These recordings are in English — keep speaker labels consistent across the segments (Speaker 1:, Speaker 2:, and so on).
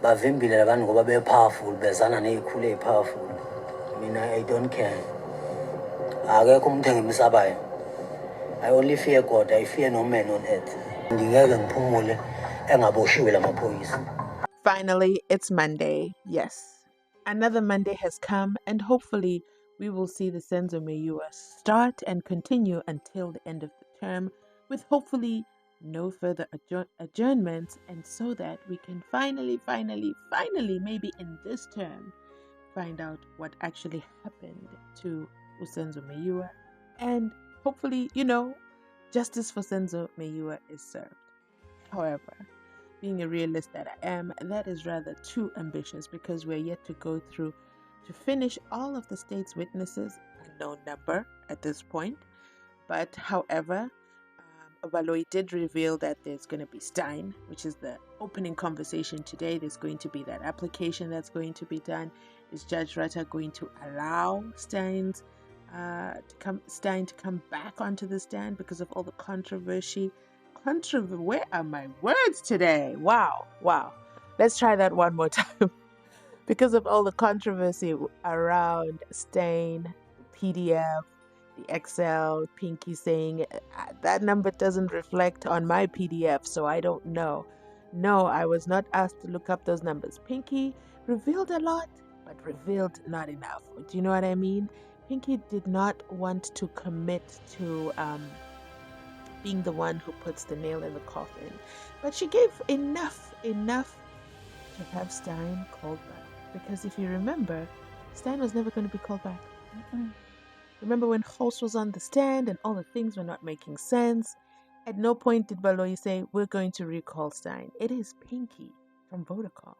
Speaker 1: bavimbile labantu ngoba be-powerful bezana ney'khulu ey-powerful. Mina I don't care. Akekho umuntu engimsabayo. I only fear God. I fear no man on earth. Ngingeke ngiphumule engaboshiwe lamaphoyisa.
Speaker 2: Finally, it's Monday. Yes, another Monday has come, and hopefully we will see the SENZO Meyiwa start and continue until the end of the term, with hopefully no further adjournments, and so that we can finally, maybe in this term, find out what actually happened to SENZO Meyiwa, and hopefully, justice for SENZO Meyiwa is served. However, being a realist that I am, that is rather too ambitious because we're yet to go through to finish all of the state's witnesses, a known number at this point. But however, Baloyi did reveal that there's going to be Stein, which is the opening conversation today. There's going to be that application that's going to be done. Is Judge Rata going to allow Stein to come back onto the stand because of all the controversy? Where are my words today? Wow. Let's try that one more time. Because of all the controversy around STEYN, PDF, the Excel, Pinky saying that number doesn't reflect on my PDF, so I don't know. No, I was not asked to look up those numbers. Pinky revealed a lot, but revealed not enough. Do you know what I mean? Pinky did not want to commit to being the one who puts the nail in the coffin, but she gave enough to have Stein called back. Because if you remember, Stein was never going to be called back. Remember when Host was on the stand and all the things were not making sense? At no point did Baloyi say, we're going to recall Stein. It is Pinky from Vodacom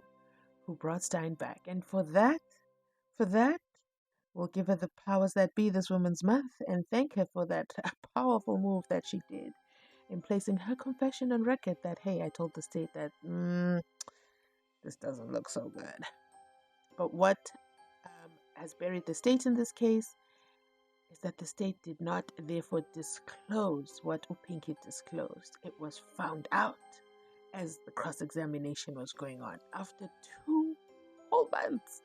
Speaker 2: who brought Stein back. And for that, we'll give her the powers that be this woman's month and thank her for that powerful move that she did in placing her confession on record that, hey, I told the state that this doesn't look so good. But what has buried the state in this case is that the state did not therefore disclose what Upinki disclosed. It was found out as the cross-examination was going on. After 2 whole months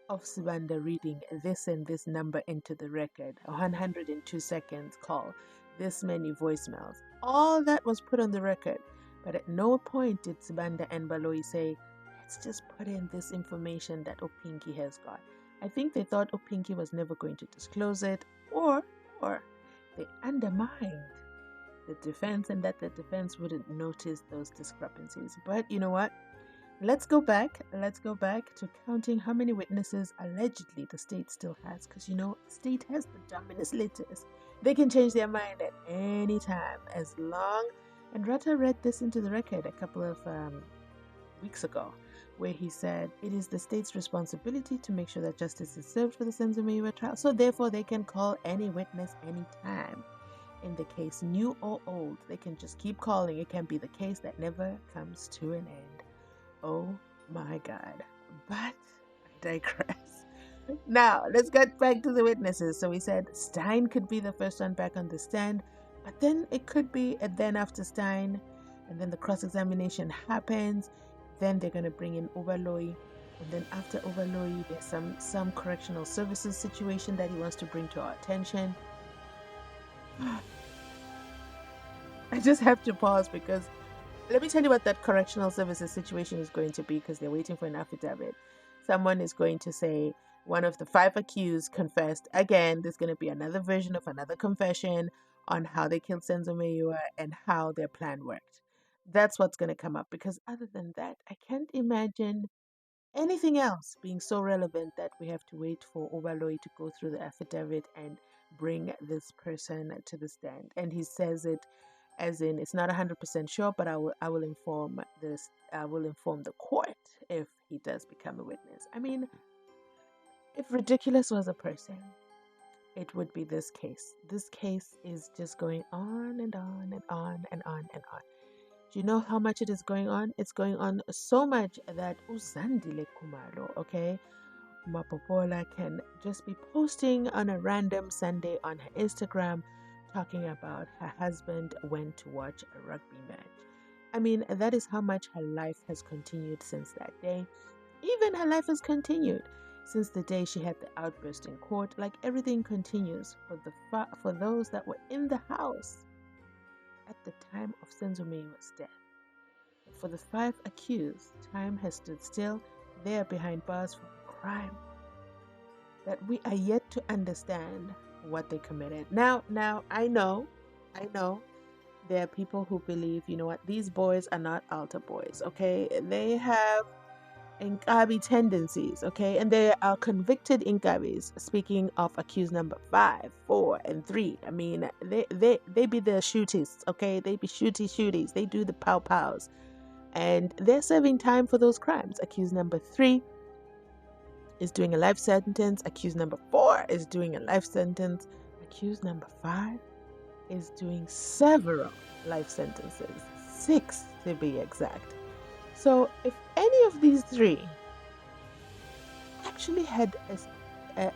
Speaker 2: of Sibanda reading this and this number into the record, 102 seconds call, this many voicemails, all that was put on the record. But at no point did Sibanda and Baloyi say, let's just put in this information that Upinki has got. I think they thought Upinki was never going to disclose it, or they undermined the defense and that the defense wouldn't notice those discrepancies. But you know what? Let's go back to counting how many witnesses allegedly the state still has, because the state has the dominus litis. They can change their mind at any time as long. And Rata read this into the record a couple of weeks ago, where he said it is the state's responsibility to make sure that justice is served for the SENZO Meyiwa trial, so therefore they can call any witness anytime. In the case new or old, they can just keep calling. It can be the case that never comes to an end. Oh my God. But I digress. Now, let's get back to the witnesses. So we said Stein could be the first one back on the stand, but then it could be then after Stein, and then the cross-examination happens. Then they're going to bring in Baloyi, and then after Baloyi, there's some correctional services situation that he wants to bring to our attention. I just have to pause because let me tell you what that correctional services situation is going to be, because they're waiting for an affidavit. Someone is going to say one of the 5 accused confessed. Again, there's going to be another version of another confession on how they killed SENZO Meyiwa and how their plan worked. That's what's going to come up, because other than that, I can't imagine anything else being so relevant that we have to wait for Baloyi to go through the affidavit and bring this person to the stand. And he says it as in it's not 100% sure, but I will inform the court if he does become a witness. I mean, if ridiculous was a person, it would be this case. This case is just going on and on and on and on and on. Do you know how much it is going on? It's going on so much that Uzandile Kumalo, okay, Mapopola can just be posting on a random Sunday on her Instagram talking about her husband went to watch a rugby match. I mean, that is how much her life has continued since that day. Even her life has continued since the day she had the outburst in court. Like, everything continues for those that were in the house at the time of SENZO Meyiwa's death. For the 5 accused, time has stood still there behind bars for a crime that we are yet to understand what they committed. Now, I know there are people who believe, you know what, these boys are not altar boys, okay? They have Inkabi tendencies, okay? And they are convicted Inkabis. Speaking of accused number 5, 4, and 3, I mean, they be the shooties, okay? They be shooties. They do the pow-pows. And they're serving time for those crimes. Accused number 3 is doing a life sentence. Accused number 4 is doing a life sentence. Accused number 5 is doing several life sentences, 6 to be exact. So if any of these 3 actually had a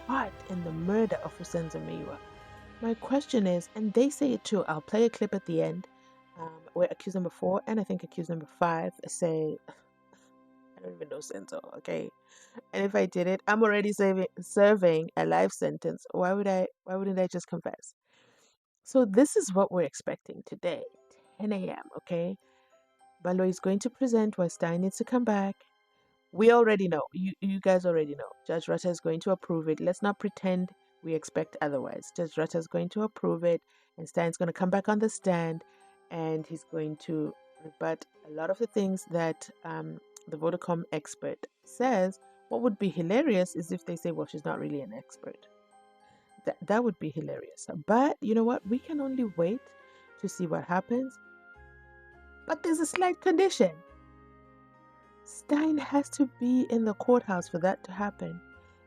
Speaker 2: part in the murder of SENZO Meyiwa, my question is, and they say it too, I'll play a clip at the end where accused number 4 and I think accused number 5 say, I don't even know SENZO, okay? And if I did it, I'm already serving a life sentence. Why wouldn't I just confess? So this is what we're expecting today, 10 a.m., okay? Balo is going to present why Stein needs to come back. We already know. You guys already know. Judge Rutter is going to approve it. Let's not pretend we expect otherwise. Judge Rutter is going to approve it, and Stein's going to come back on the stand, and he's going to rebut a lot of the things that the Vodacom expert says. What would be hilarious is if they say, well, she's not really an expert. That would be hilarious. But you know what? We can only wait to see what happens. But there's a slight condition. Stein has to be in the courthouse for that to happen.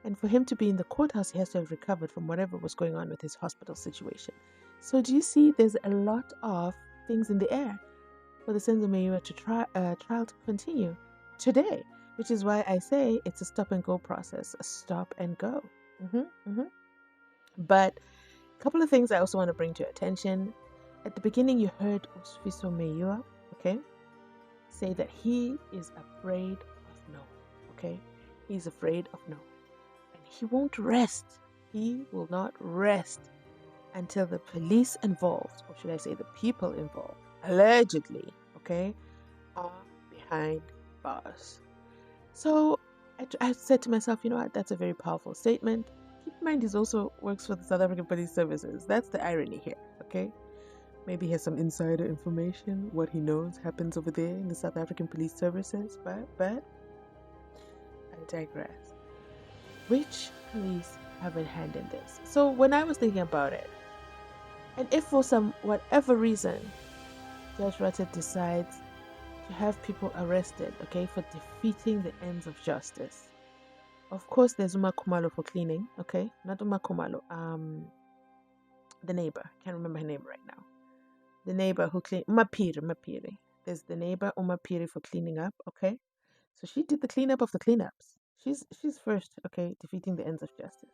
Speaker 2: And for him to be in the courthouse, he has to have recovered from whatever was going on with his hospital situation. So do you see there's a lot of things in the air for the SENZO Meyiwa trial to continue today, which is why I say it's a stop and go process, a stop and go. But a couple of things I also want to bring to your attention. At the beginning, you heard Sifiso Meyiwa, okay, say that he is afraid of no, okay? He's afraid of no. And he won't rest. He will not rest until the police involved, or should I say the people involved, allegedly, okay, are behind bars. So I said to myself, you know what, that's a very powerful statement. Keep in mind, he also works for the South African Police Services. That's the irony here, okay? Maybe he has some insider information. What he knows happens over there in the South African Police Services. But I digress. Which police have a hand in this? So when I was thinking about it, and if for some whatever reason Judge Rutter decides to have people arrested, okay, for defeating the ends of justice. Of course, there's Uma Kumalo for cleaning, okay? Not Uma Kumalo, the neighbor. Can't remember her name right now. The neighbor who cleaned, Mapiri. There's the neighbor, Mapiri, for cleaning up, okay? So she did the cleanup of the cleanups. She's first, okay, defeating the ends of justice.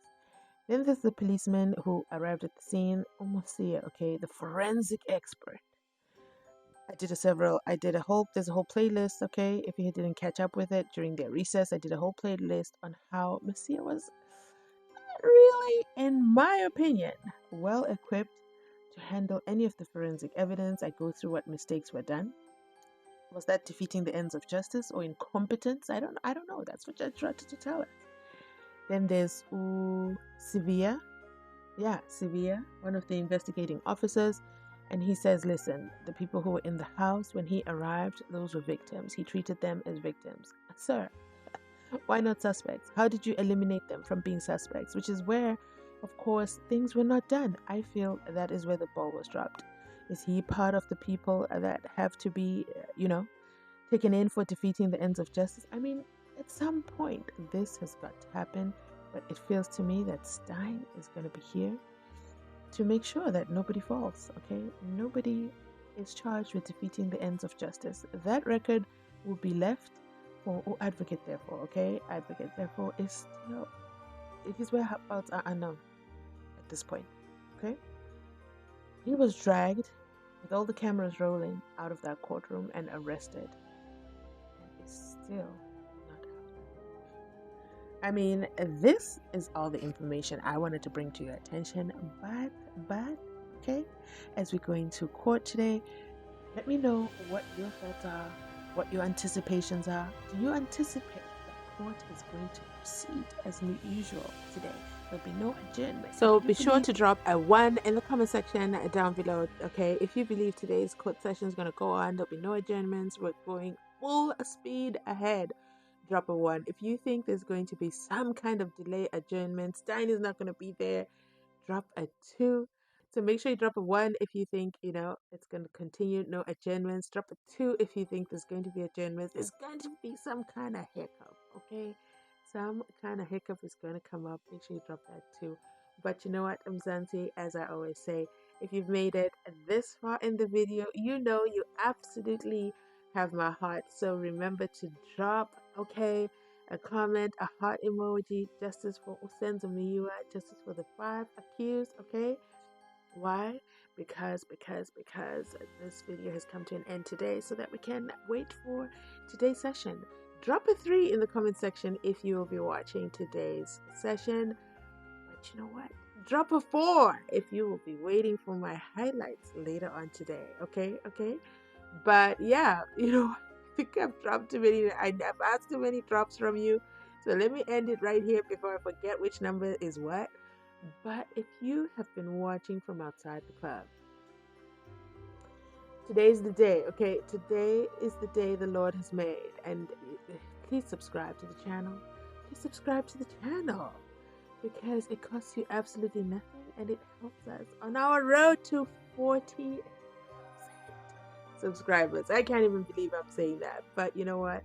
Speaker 2: Then there's the policeman who arrived at the scene, Omosia, okay, the forensic expert. There's a whole playlist, okay? If you didn't catch up with it during their recess, I did a whole playlist on how Messia was not really, in my opinion, well equipped to handle any of the forensic evidence. I go through what mistakes were done. Was that defeating the ends of justice or incompetence? I don't know. That's what Judge Rutter to tell us. Then there's Sevilla. Yeah, Sevilla, one of the investigating officers. And he says, listen, the people who were in the house when he arrived, those were victims. He treated them as victims. Sir, why not suspects? How did you eliminate them from being suspects? Which is where, of course, things were not done. I feel that is where the ball was dropped. Is he part of the people that have to be, taken in for defeating the ends of justice? I mean, at some point, this has got to happen. But it feels to me that Stein is going to be here to make sure that nobody falls, okay? Nobody is charged with defeating the ends of justice. That record will be left for advocate, therefore, okay? Advocate, therefore, is still, his whereabouts are unknown at this point, okay? He was dragged with all the cameras rolling, out of that courtroom and arrested, and is still not out. I mean, this is all the information I wanted to bring to your attention, but, okay, as we go into court today, let me know what your thoughts are, what your anticipations are. Do you anticipate the court is going to proceed as usual today? There'll be no adjournment. So be sure to drop a 1 in the comment section down below, okay? If you believe today's court session is going to go on, there'll be no adjournments. We're going full speed ahead. Drop a 1. If you think there's going to be some kind of delay, adjournment, Stein is not going to be there, drop a 2. So make sure you drop a 1 if you think, it's going to continue, no adjournments. Drop a 2 if you think there's going to be adjournments. There's going to be some kind of hiccup, okay? Some kind of hiccup is going to come up. Make sure you drop that 2. But you know what, Mzansi, as I always say, if you've made it this far in the video, you know you absolutely have my heart. So remember to drop, okay, a comment, a heart emoji, justice for SENZO Meyiwa, justice for the 5 accused, okay? Why? Because this video has come to an end today, so that we can wait for today's session. Drop a 3 in the comment section if you will be watching today's session. But you know what? Drop a 4 if you will be waiting for my highlights later on today. Okay? But yeah, I think I've dropped too many. I've asked too many drops from you. So let me end it right here before I forget which number is what. But if you have been watching from outside the club, today's the day, okay? Today is the day the Lord has made. And please subscribe to the channel. Please subscribe to the channel, because it costs you absolutely nothing and it helps us on our road to 40,000 subscribers. I can't even believe I'm saying that, but you know what?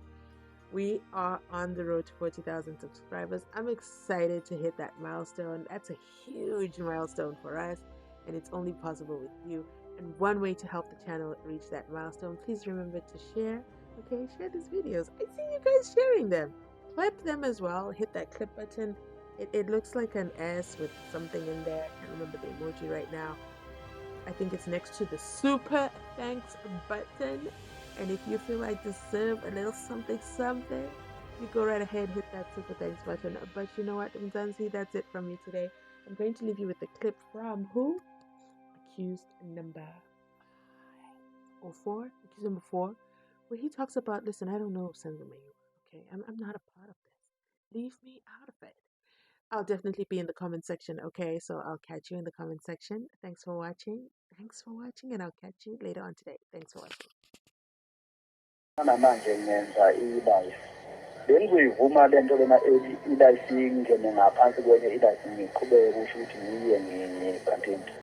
Speaker 2: We are on the road to 40,000 subscribers. I'm excited to hit that milestone. That's a huge milestone for us, and it's only possible with you. And one way to help the channel reach that milestone, please remember to share. Okay, share these videos. I see you guys sharing them. Clip them as well. Hit that clip button. It looks like an S with something in there. I can't remember the emoji right now. I think it's next to the super thanks button. And if you feel like deserve a little something, you go right ahead, hit that super thanks button. But you know what, Mzansi, that's it from me today. I'm going to leave you with the clip from who? Accused number 4, where he talks about, listen, I don't know SENZO Meyiwa, okay? I'm not a part of this. Leave me out of it. I'll definitely be in the comment section, okay? So I'll catch you in the comment section. Thanks for watching, and I'll catch you later on today. Thanks for watching.
Speaker 3: Namanje ngenza i-live bengiyivuma le nto lena i-live ingene ngaphansi kwenye i-live ngiqhubeke kusho ukuthi ngiye nge-content.